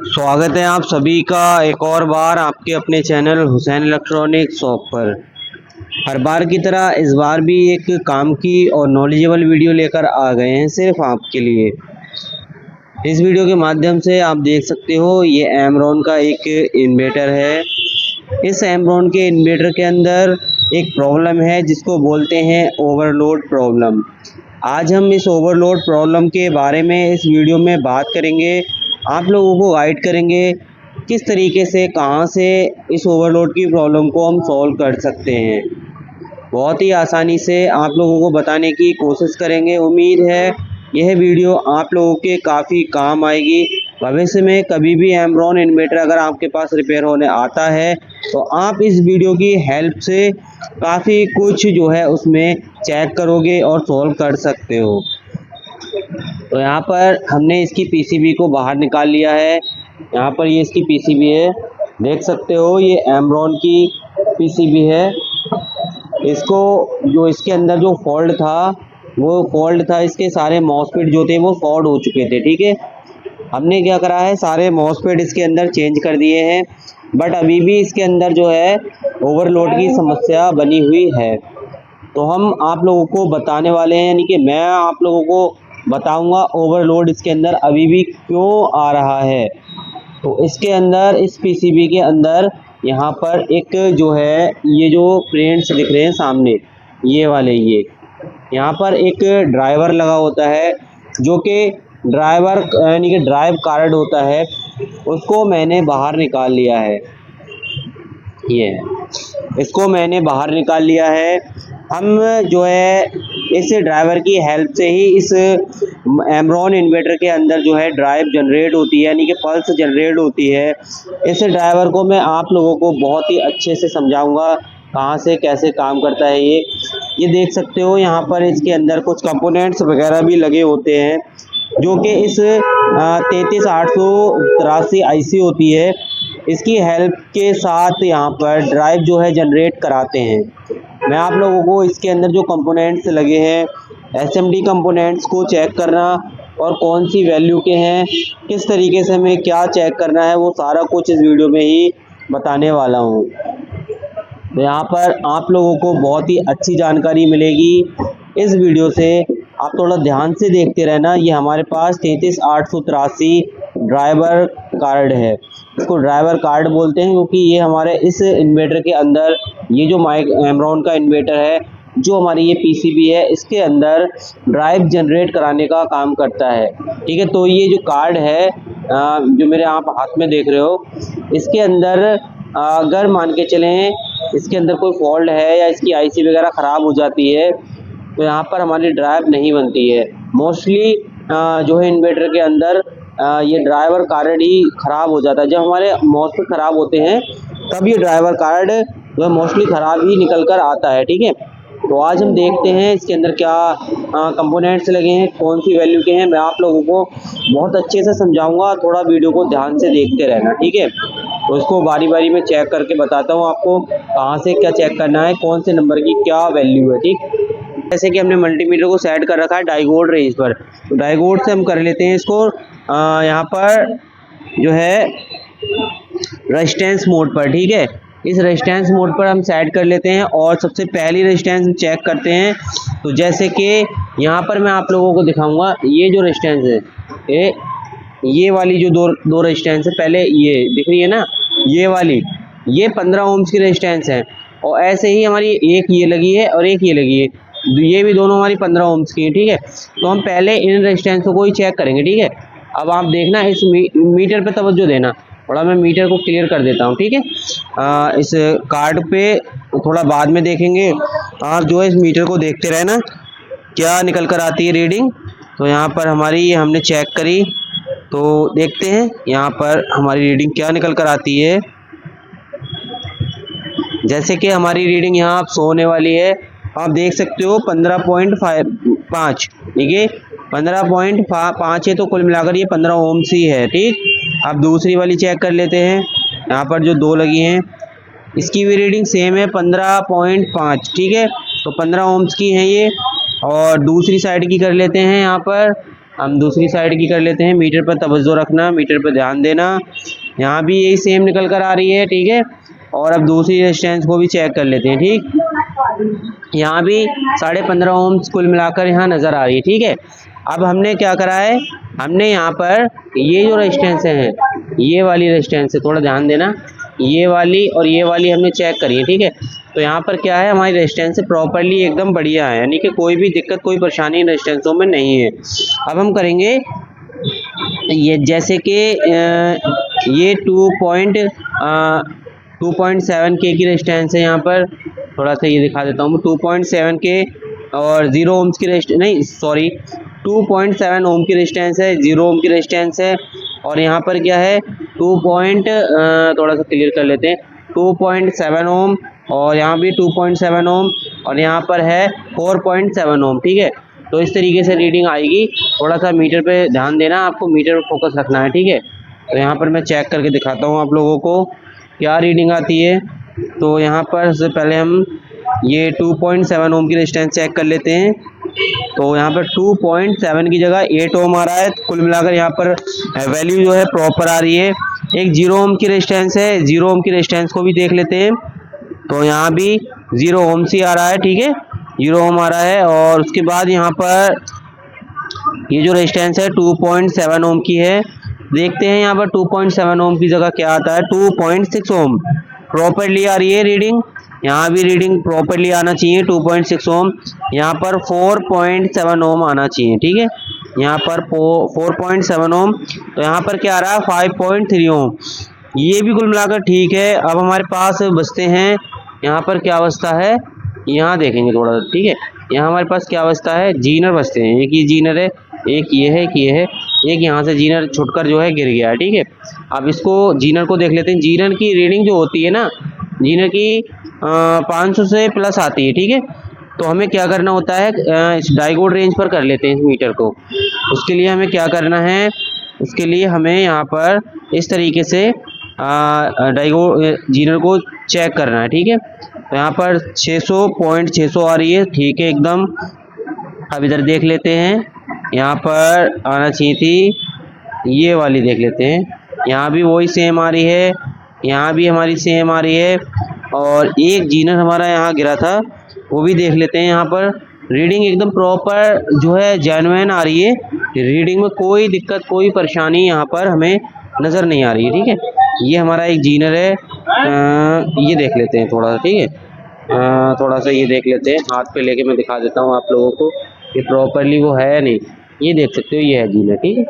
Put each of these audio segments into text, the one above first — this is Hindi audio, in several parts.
स्वागत है आप सभी का एक और बार आपके अपने चैनल हुसैन इलेक्ट्रॉनिक शॉप पर। हर बार की तरह इस बार भी एक काम की और नॉलेजेबल वीडियो लेकर आ गए हैं सिर्फ आपके लिए। इस वीडियो के माध्यम से आप देख सकते हो ये एमरॉन का एक इन्वर्टर है। इस एमरॉन के इन्वर्टर के अंदर एक प्रॉब्लम है जिसको बोलते हैं ओवरलोड प्रॉब्लम। आज हम इस ओवरलोड प्रॉब्लम के बारे में इस वीडियो में बात करेंगे, आप लोगों को गाइड करेंगे किस तरीके से कहां से इस ओवरलोड की प्रॉब्लम को हम सॉल्व कर सकते हैं। बहुत ही आसानी से आप लोगों को बताने की कोशिश करेंगे। उम्मीद है यह वीडियो आप लोगों के काफ़ी काम आएगी। भविष्य में कभी भी एमरॉन इन्वर्टर अगर आपके पास रिपेयर होने आता है तो आप इस वीडियो की हेल्प से काफ़ी कुछ जो है उसमें चेक करोगे और सॉल्व कर सकते हो। तो यहाँ पर हमने इसकी पीसीबी को बाहर निकाल लिया है। यहाँ पर ये इसकी पीसीबी है, देख सकते हो ये एमरॉन की पीसीबी है। इसको जो इसके अंदर जो फॉल्ट था इसके सारे मॉसफेट जो थे वो शॉर्ट हो चुके थे। ठीक है, हमने क्या करा है सारे मॉसफेट इसके अंदर चेंज कर दिए हैं, बट अभी भी इसके अंदर जो है ओवरलोड की समस्या बनी हुई है। तो हम आप लोगों को बताने वाले हैं, यानी कि मैं आप लोगों को बताऊंगा ओवरलोड इसके अंदर अभी भी क्यों आ रहा है। तो इसके अंदर इस पीसीबी के अंदर यहाँ पर एक जो है ये जो प्रिंट्स दिख रहे हैं सामने ये वाले, ये यहाँ पर एक ड्राइवर लगा होता है जो कि ड्राइवर यानी कि ड्राइव कार्ड होता है, उसको मैंने बाहर निकाल लिया है। ये इसको मैंने बाहर निकाल लिया है। हम जो है इस ड्राइवर की हेल्प से ही इस एमरॉन इन्वर्टर के अंदर जो है ड्राइव जनरेट होती है, यानी कि पल्स जनरेट होती है। इस ड्राइवर को मैं आप लोगों को बहुत ही अच्छे से समझाऊंगा कहाँ से कैसे काम करता है। ये देख सकते हो यहाँ पर इसके अंदर कुछ कंपोनेंट्स वगैरह भी लगे होते हैं जो कि इस 33883 आईसी होती है, इसकी हेल्प के साथ यहाँ पर ड्राइव जो है जनरेट कराते हैं। मैं आप लोगों को इसके अंदर जो कंपोनेंट्स लगे हैं एसएमडी कंपोनेंट्स को चेक करना और कौन सी वैल्यू के हैं, किस तरीके से हमें क्या चेक करना है, वो सारा कुछ इस वीडियो में ही बताने वाला हूँ। तो यहाँ पर आप लोगों को बहुत ही अच्छी जानकारी मिलेगी इस वीडियो से। आप थोड़ा ध्यान से देखते रहना। ये हमारे पास 33883 ड्राइवर कार्ड है, इसको ड्राइवर कार्ड बोलते हैं क्योंकि ये हमारे इस इन्वर्टर के अंदर ये जो एमरॉन का इन्वर्टर है, जो हमारी ये पीसीबी है, इसके अंदर ड्राइव जनरेट कराने का काम करता है। ठीक है, तो ये जो कार्ड है जो मेरे आप हाथ में देख रहे हो, इसके अंदर अगर मान के चलें इसके अंदर कोई फॉल्ट है या इसकी आईसी वगैरह ख़राब हो जाती है तो यहाँ पर हमारी ड्राइव नहीं बनती है। मोस्टली जो है इन्वर्टर के अंदर ये ड्राइवर कार्ड ही ख़राब हो जाता है। जब हमारे मॉसफेट ख़राब होते हैं तब ये ड्राइवर कार्ड जो है मोस्टली ख़राब ही निकल कर आता है। ठीक है, तो आज हम देखते हैं इसके अंदर क्या कंपोनेंट्स लगे हैं, कौन सी वैल्यू के हैं। मैं आप लोगों को बहुत अच्छे से समझाऊंगा, थोड़ा वीडियो को ध्यान से देखते रहना। ठीक है, तो इसको बारी बारी में चेक करके बताता हूँ आपको कहाँ से क्या चेक करना है, कौन से नंबर की क्या वैल्यू है। ठीक, जैसे कि हमने मल्टीमीटर को सेट कर रखा है डाइगोड रेंज पर, तो डाइगोड से हम कर लेते हैं इसको यहाँ पर जो है रेजिस्टेंस मोड पर। ठीक है, इस रेजिस्टेंस मोड पर हम सेट कर लेते हैं और सबसे पहली रेजिस्टेंस हम चेक करते हैं। तो जैसे कि यहाँ पर मैं आप लोगों को दिखाऊंगा ये जो रेजिस्टेंस है, ये वाली जो दो रेजिस्टेंस है, पहले ये दिख रही है ना, ये वाली ये 15 ओम्स की रेजिस्टेंस है और ऐसे ही हमारी एक ये लगी है और एक ये लगी है, ये भी दोनों हमारी 15 ओम्स की है। ठीक है, तो हम पहले इन रेजिस्टेंसों को ही चेक करेंगे। ठीक है, अब आप देखना इस मीटर पे तवज्जो देना, थोड़ा मैं मीटर को क्लियर कर देता हूँ। ठीक है, इस कार्ड पे थोड़ा बाद में देखेंगे, आप जो है इस मीटर को देखते रहना क्या निकल कर आती है रीडिंग। तो यहाँ पर हमारी हमने चेक करी, तो देखते हैं यहाँ पर हमारी रीडिंग क्या निकल कर आती है। जैसे कि हमारी रीडिंग यहाँ आप शो होने वाली है, आप देख सकते हो 15.5। ठीक है, 15.5 है, तो कुल मिलाकर ये 15 ओम्स ही है। ठीक, अब दूसरी वाली चेक कर लेते हैं। यहाँ पर जो दो लगी हैं इसकी भी रीडिंग सेम है 15.5। ठीक है, तो 15 ओम्स की है ये। और दूसरी साइड की कर लेते हैं यहाँ पर, हम दूसरी साइड की कर लेते हैं। मीटर पर तवज्जो रखना, मीटर पर ध्यान देना। यहाँ भी यही सेम निकल कर आ रही है, ठीक है। और अब दूसरी रेजिस्टेंस को भी चेक कर लेते हैं, ठीक। यहाँ भी 15.5 ओम्स कुल मिलाकर यहाँ नज़र आ रही है, ठीक है। अब हमने क्या करा है, हमने यहाँ पर ये जो रेजिस्टेंस है, ये वाली रेजिस्टेंस है, थोड़ा ध्यान देना, ये वाली और ये वाली हमने चेक करी है, ठीक है। तो यहाँ पर क्या है, हमारी रेजिस्टेंस प्रॉपर्ली एकदम बढ़िया है, यानी कि कोई भी दिक्कत, कोई परेशानी रेजिस्टेंसों में नहीं है। अब हम करेंगे ये, जैसे कि ये 2.7 के की रेजिस्टेंस है। यहाँ पर थोड़ा सा ये दिखा देता हूँ, 2.7 के और 0 ओम्स की नहीं सॉरी 2.7 ओम की रेजिस्टेंस है, 0 ओम की रेजिस्टेंस है। और यहाँ पर क्या है, थोड़ा सा क्लियर कर लेते हैं, 2.7 ओम और यहाँ भी 2.7 ओम और यहाँ पर है 4.7 ओम, ठीक है। तो इस तरीके से रीडिंग आएगी। थोड़ा सा मीटर पे ध्यान देना, आपको मीटर पर फोकस रखना है, ठीक है। तो यहाँ पर मैं चेक करके दिखाता हूँ आप लोगों को क्या रीडिंग आती है। तो यहाँ पर सबसे पहले हम ये 2.7 ओम की रेजिस्टेंस चेक कर लेते हैं। तो यहाँ पर 2.7 की जगह 8 ओम आ रहा है। कुल मिलाकर यहाँ पर वैल्यू जो है प्रॉपर आ रही है। एक 0 ओम की रेजिस्टेंस है, 0 ओम की रेजिस्टेंस को भी देख लेते हैं। तो यहाँ भी 0 ओम सी आ रहा है, ठीक है, 0 ओम आ रहा है। और उसके बाद यहाँ पर ये जो रेजिस्टेंस है 2.7 ओम की है। देखते हैं यहाँ पर 2.7 ओम की जगह क्या आता है, 2.6 ओम प्रॉपरली आ रही है रीडिंग। यहाँ भी रीडिंग प्रॉपरली आना चाहिए 2.6 ओम। यहाँ पर 4.7 ओम आना चाहिए, ठीक है। यहाँ पर 4.7 ओम। तो यहाँ पर क्या आ रहा है, 5.3 ओम। ये भी कुल मिलाकर ठीक है। अब हमारे पास बचते हैं, यहाँ पर क्या बचता है, यहाँ देखेंगे थोड़ा, ठीक है। यहाँ हमारे पास क्या बचता है, जीनर बचते हैं। एक ये जीनर है, एक ये है, एक ये है, एक यहाँ से जीनर छुटकर जो है गिर गया है, ठीक है। अब इसको जीनर को देख लेते हैं। जीनर की रीडिंग जो होती है ना, जीनर की 500 से प्लस आती है, ठीक है। तो हमें क्या करना होता है, इस डाइगोड रेंज पर कर लेते हैं इस मीटर को। उसके लिए हमें क्या करना है, उसके लिए हमें यहाँ पर इस तरीके से डाइगोड जीनर को चेक करना है, ठीक है। तो यहाँ पर 600.600 आ रही है, ठीक है एकदम। अब इधर देख लेते हैं, यहाँ पर आना चाहिए थी ये वाली, देख लेते हैं। यहाँ भी वही सेम आ रही है, यहाँ भी हमारी सेम आ रही है। और एक जीनर हमारा यहाँ गिरा था, वो भी देख लेते हैं। यहाँ पर रीडिंग एकदम प्रॉपर जो है जेन्युइन आ रही है। रीडिंग में कोई दिक्कत, कोई परेशानी यहाँ पर हमें नज़र नहीं आ रही है, ठीक है। ये हमारा एक जीनर है, ये देख लेते हैं थोड़ा सा, ठीक है। थोड़ा सा ये देख लेते हैं, हाथ पे लेके मैं दिखा देता हूँ आप लोगों को कि प्रॉपरली वो है या नहीं। ये देख सकते हो, ये है जीनर, ठीक है,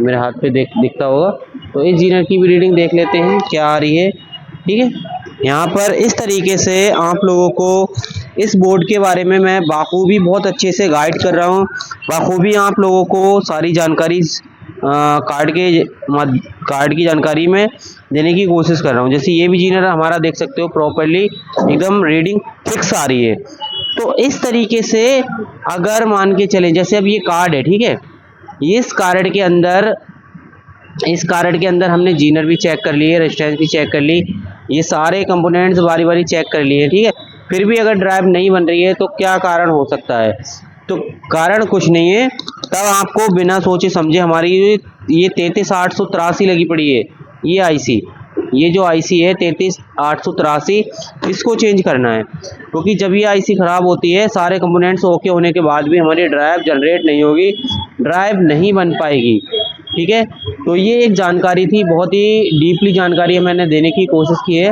मेरे हाथ पे दिखता होगा। तो इस जीनर की भी रीडिंग देख लेते हैं क्या आ रही है, ठीक है। यहाँ पर इस तरीके से आप लोगों को इस बोर्ड के बारे में मैं बाखूबी बहुत अच्छे से गाइड कर रहा हूँ। बाखूबी आप लोगों को सारी जानकारी कार्ड की जानकारी में देने की कोशिश कर रहा हूँ। जैसे ये भी जीनर हमारा देख सकते हो, प्रॉपरली एकदम रीडिंग फिक्स आ रही है। तो इस तरीके से अगर मान के चले, जैसे अब ये कार्ड है, ठीक है, इस कार्ड के अंदर हमने जीनर भी चेक कर लिए, रेजिस्टेंस भी चेक कर ली, ये सारे कंपोनेंट्स बारी बारी चेक कर लिए, ठीक है। फिर भी अगर ड्राइव नहीं बन रही है तो क्या कारण हो सकता है, तो कारण कुछ नहीं है। तब आपको बिना सोचे समझे हमारी ये 33883 लगी पड़ी है, ये आईसी, ये जो आईसी है 33883, इसको चेंज करना है। क्योंकि जब ये आईसी ख़राब होती है, सारे कंपोनेंट्स ओके होने के बाद भी हमारी ड्राइव जनरेट नहीं होगी, ड्राइव नहीं बन पाएगी, ठीक है। तो ये एक जानकारी थी, बहुत ही डीपली जानकारी मैंने देने की कोशिश की है।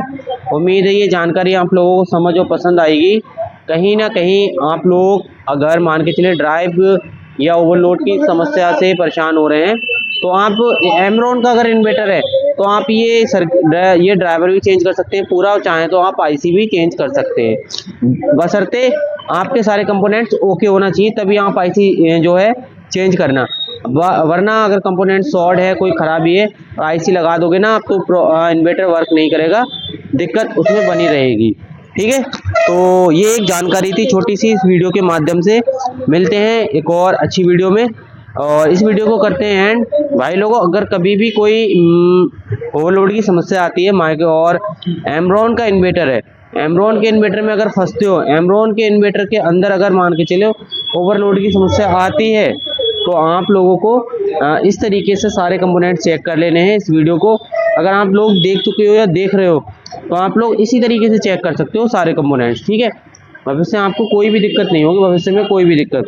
उम्मीद है ये जानकारी आप लोगों को समझ और पसंद आएगी। कहीं ना कहीं आप लोग अगर मान के चले ड्राइव या ओवरलोड की समस्या से परेशान हो रहे हैं, तो आप एमरॉन का अगर इन्वर्टर है तो आप ये ड्राइवर भी चेंज कर सकते हैं पूरा, चाहें तो आप आईसी भी चेंज कर सकते हैं, बशर्ते आपके सारे कंपोनेंट्स ओके होना चाहिए, तभी आप आईसी जो है चेंज करना। वरना अगर कंपोनेंट शॉर्ट है, कोई ख़राबी है, आईसी लगा दोगे ना आप, तो इन्वर्टर वर्क नहीं करेगा, दिक्कत उसमें बनी रहेगी, ठीक है। तो ये एक जानकारी थी छोटी सी, इस वीडियो के माध्यम से। मिलते हैं एक और अच्छी वीडियो में, और इस वीडियो को करते हैं एंड। भाई लोगों, अगर कभी भी कोई ओवरलोड की समस्या आती है माइक और एमरॉन का इन्वर्टर है, एमरॉन के इन्वर्टर में अगर फंसते हो, एमरॉन के इन्वर्टर के अंदर अगर मान के चलो ओवरलोड की समस्या आती है, तो आप लोगों को इस तरीके से सारे कंपोनेंट चेक कर लेने हैं। इस वीडियो को अगर आप लोग देख चुके हो या देख रहे हो तो आप लोग इसी तरीके से चेक कर सकते हो सारे कंपोनेंट्स, ठीक है। भविष्य में आपको कोई भी दिक्कत नहीं होगी, भविष्य में कोई भी दिक्कत।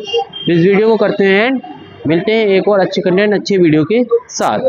इस वीडियो को करते हैं एंड मिलते हैं एक और अच्छे कंटेंट अच्छे वीडियो के साथ।